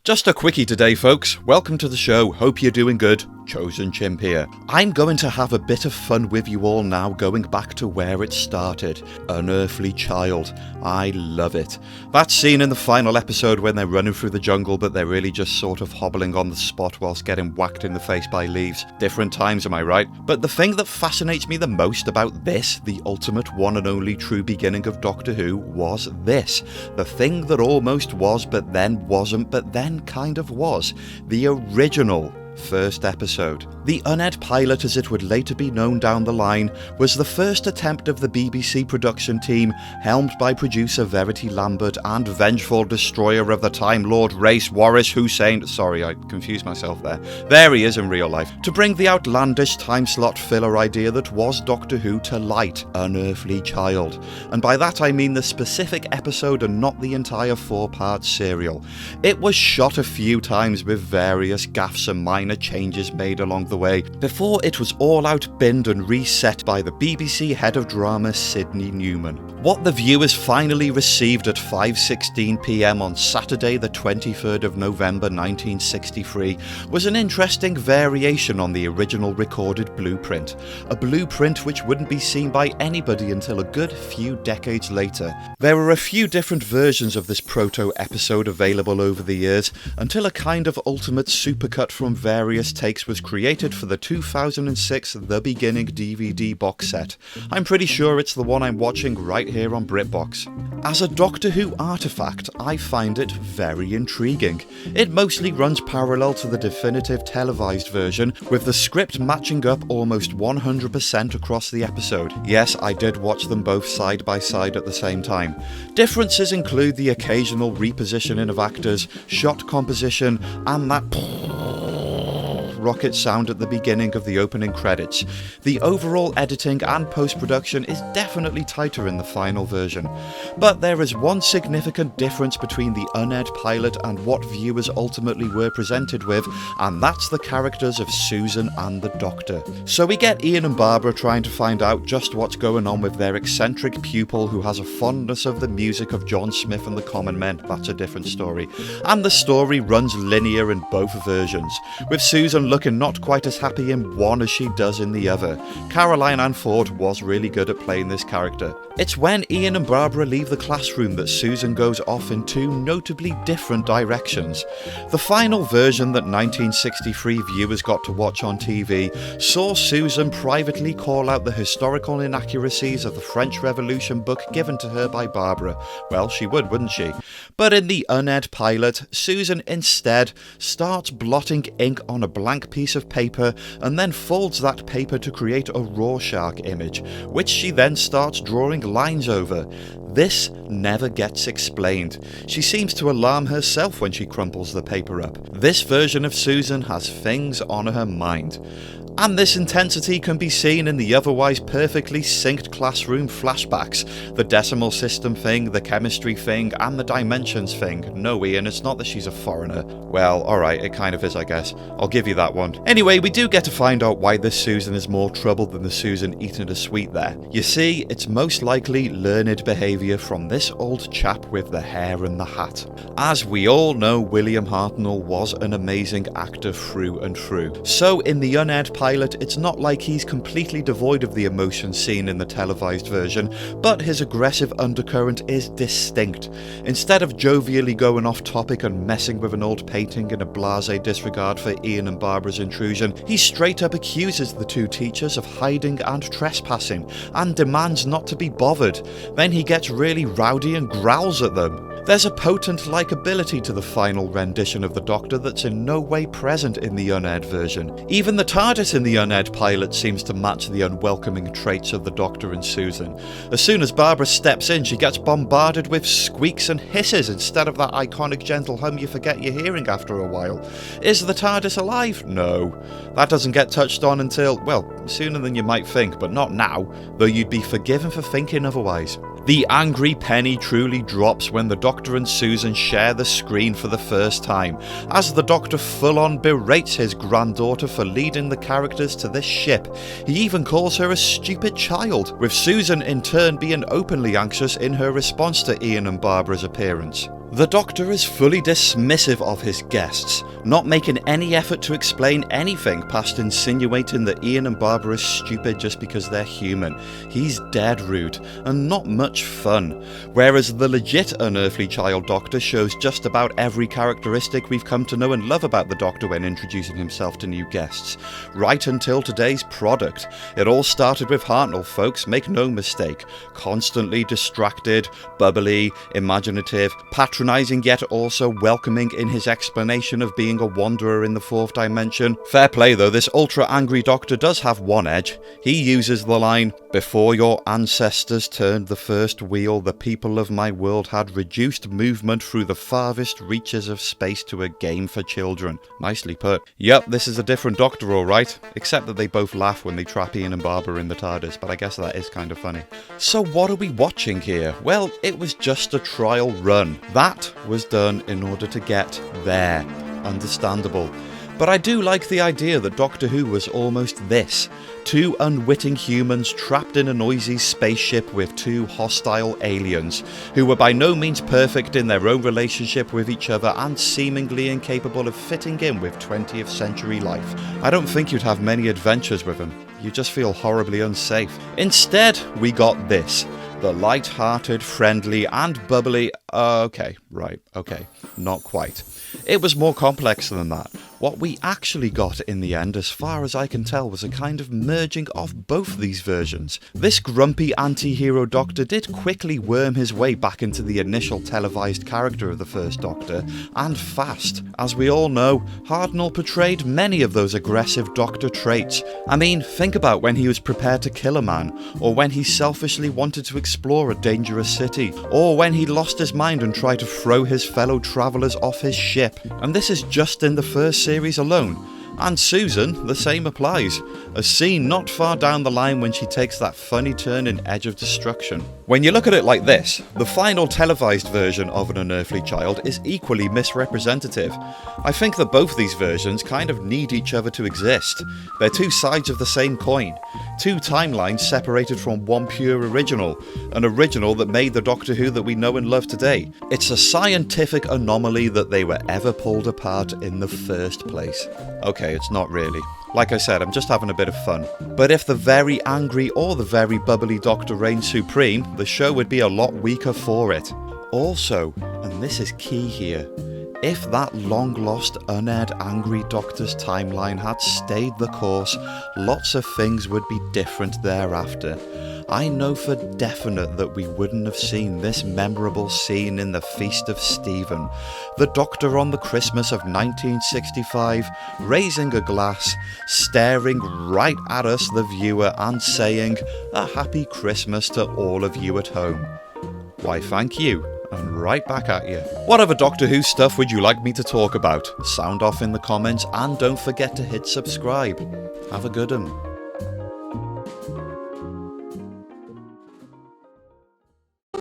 Just a quickie today, folks. Welcome to the show. Hope you're doing good. Chosen Chimp here. I'm going to have a bit of fun with you all now, going back to where it started. Unearthly Child. I love it. That scene in the final episode when they're running through the jungle, but they're really just sort of hobbling on the spot whilst getting whacked in the face by leaves. Different times, am I right? But the thing that fascinates me the most about this, the ultimate one and only true beginning of Doctor Who, was this. The thing that almost was, but then wasn't, but then kind of was. The original first episode. The Uned pilot, as it would later be known down the line, was the first attempt of the BBC production team, helmed by producer Verity Lambert and vengeful destroyer of the Time Lord race Waris Hussein. Sorry, I confused myself there. There he is in real life. To bring the outlandish time slot filler idea that was Doctor Who to light, Unearthly Child. And by that I mean the specific episode and not the entire 4-part serial. It was shot a few times with various gaffes and minor changes made along the way, before it was all out binned and reset by the BBC head of drama Sidney Newman. What the viewers finally received at 5:16 PM on Saturday the 23rd of November 1963 was an interesting variation on the original recorded blueprint, a blueprint which wouldn't be seen by anybody until a good few decades later. There were a few different versions of this proto-episode available over the years, until a kind of ultimate supercut from various takes was created for the 2006 The Beginning DVD box set. I'm pretty sure it's the one I'm watching right here on BritBox. As a Doctor Who artifact, I find it very intriguing. It mostly runs parallel to the definitive televised version, with the script matching up almost 100% across the episode. Yes, I did watch them both side by side at the same time. Differences include the occasional repositioning of actors, shot composition, and that rocket sound at the beginning of the opening credits. The overall editing and post-production is definitely tighter in the final version. But there is one significant difference between the Uned pilot and what viewers ultimately were presented with, and that's the characters of Susan and the Doctor. So we get Ian and Barbara trying to find out just what's going on with their eccentric pupil who has a fondness of the music of John Smith and the Common Men. That's a different story. And the story runs linear in both versions, with Susan looking not quite as happy in one as she does in the other. Caroline Ann Ford was really good at playing this character. It's when Ian and Barbara leave the classroom that Susan goes off in two notably different directions. The final version that 1963 viewers got to watch on TV saw Susan privately call out the historical inaccuracies of the French Revolution book given to her by Barbara. Well, she would, wouldn't she? But in the Uned pilot, Susan instead starts blotting ink on a blank piece of paper and then folds that paper to create a Rorschach image, which she then starts drawing lines over. This never gets explained. She seems to alarm herself when she crumples the paper up. This version of Susan has things on her mind. And this intensity can be seen in the otherwise perfectly synced classroom flashbacks. The decimal system thing, the chemistry thing, and the dimensions thing. No, Ian, it's not that she's a foreigner. Well, alright, it kind of is, I guess. I'll give you that one. Anyway, we do get to find out why this Susan is more troubled than the Susan eating a sweet there. You see, it's most likely learned behaviour from this old chap with the hair and the hat. As we all know, William Hartnell was an amazing actor through and through. So in the Uned pilot, it's not like he's completely devoid of the emotion seen in the televised version, but his aggressive undercurrent is distinct. Instead of jovially going off topic and messing with an old painting in a blasé disregard for Ian and Barbara's intrusion, he straight up accuses the two teachers of hiding and trespassing, and demands not to be bothered. Then he gets really rowdy and growls at them. There's a potent likability to the final rendition of the Doctor that's in no way present in the Uned version. Even the TARDIS in the Uned pilot seems to match the unwelcoming traits of the Doctor and Susan. As soon as Barbara steps in, she gets bombarded with squeaks and hisses instead of that iconic gentle hum you forget you're hearing after a while. Is the TARDIS alive? No. That doesn't get touched on until, well, sooner than you might think, but not now, though you'd be forgiven for thinking otherwise. The angry penny truly drops when the Doctor and Susan share the screen for the first time, as the Doctor full-on berates his granddaughter for leading the characters to this ship. He even calls her a stupid child, with Susan in turn being openly anxious in her response to Ian and Barbara's appearance. The Doctor is fully dismissive of his guests, not making any effort to explain anything past insinuating that Ian and Barbara are stupid just because they're human. He's dead rude, and not much fun. Whereas the legit Unearthly Child Doctor shows just about every characteristic we've come to know and love about the Doctor when introducing himself to new guests. Right until today's product. It all started with Hartnell, folks, make no mistake. Constantly distracted, bubbly, imaginative, patronising yet also welcoming in his explanation of being a wanderer in the fourth dimension. Fair play though, this ultra angry Doctor does have one edge. He uses the line, "Before your ancestors turned the first wheel, the people of my world had reduced movement through the farthest reaches of space to a game for children." Nicely put. Yep, this is a different Doctor alright, except that they both laugh when they trap Ian and Barbara in the TARDIS, but I guess that is kind of funny. So what are we watching here? Well, it was just a trial run. That was done in order to get there. Understandable. But I do like the idea that Doctor Who was almost this. Two unwitting humans trapped in a noisy spaceship with two hostile aliens, who were by no means perfect in their own relationship with each other and seemingly incapable of fitting in with 20th century life. I don't think you'd have many adventures with them. You just feel horribly unsafe. Instead, we got this. The light-hearted, friendly and bubbly... Okay, not quite. It was more complex than that. What we actually got in the end, as far as I can tell, was a kind of merging of both these versions. This grumpy anti-hero Doctor did quickly worm his way back into the initial televised character of the first Doctor, and fast. As we all know, Hartnell portrayed many of those aggressive Doctor traits. I mean, think about when he was prepared to kill a man, or when he selfishly wanted to explore a dangerous city, or when he lost his mind and tried to throw his fellow travellers off his ship. And this is just in the first series alone. And Susan, the same applies. A scene not far down the line when she takes that funny turn in Edge of Destruction. When you look at it like this, the final televised version of An Unearthly Child is equally misrepresentative. I think that both these versions kind of need each other to exist. They're two sides of the same coin. Two timelines separated from one pure original. An original that made the Doctor Who that we know and love today. It's a scientific anomaly that they were ever pulled apart in the first place. Okay, it's not really. Like I said, I'm just having a bit of fun. But if the very angry or the very bubbly Doctor reigned supreme, the show would be a lot weaker for it. Also, and this is key here, if that long-lost, unaired Angry Doctor's timeline had stayed the course, lots of things would be different thereafter. I know for definite that we wouldn't have seen this memorable scene in the Feast of Stephen. The Doctor on the Christmas of 1965, raising a glass, staring right at us, the viewer, and saying, "A happy Christmas to all of you at home." Why, thank you. And right back at you. What other Doctor Who stuff would you like me to talk about? Sound off in the comments, and don't forget to hit subscribe. Have a good one.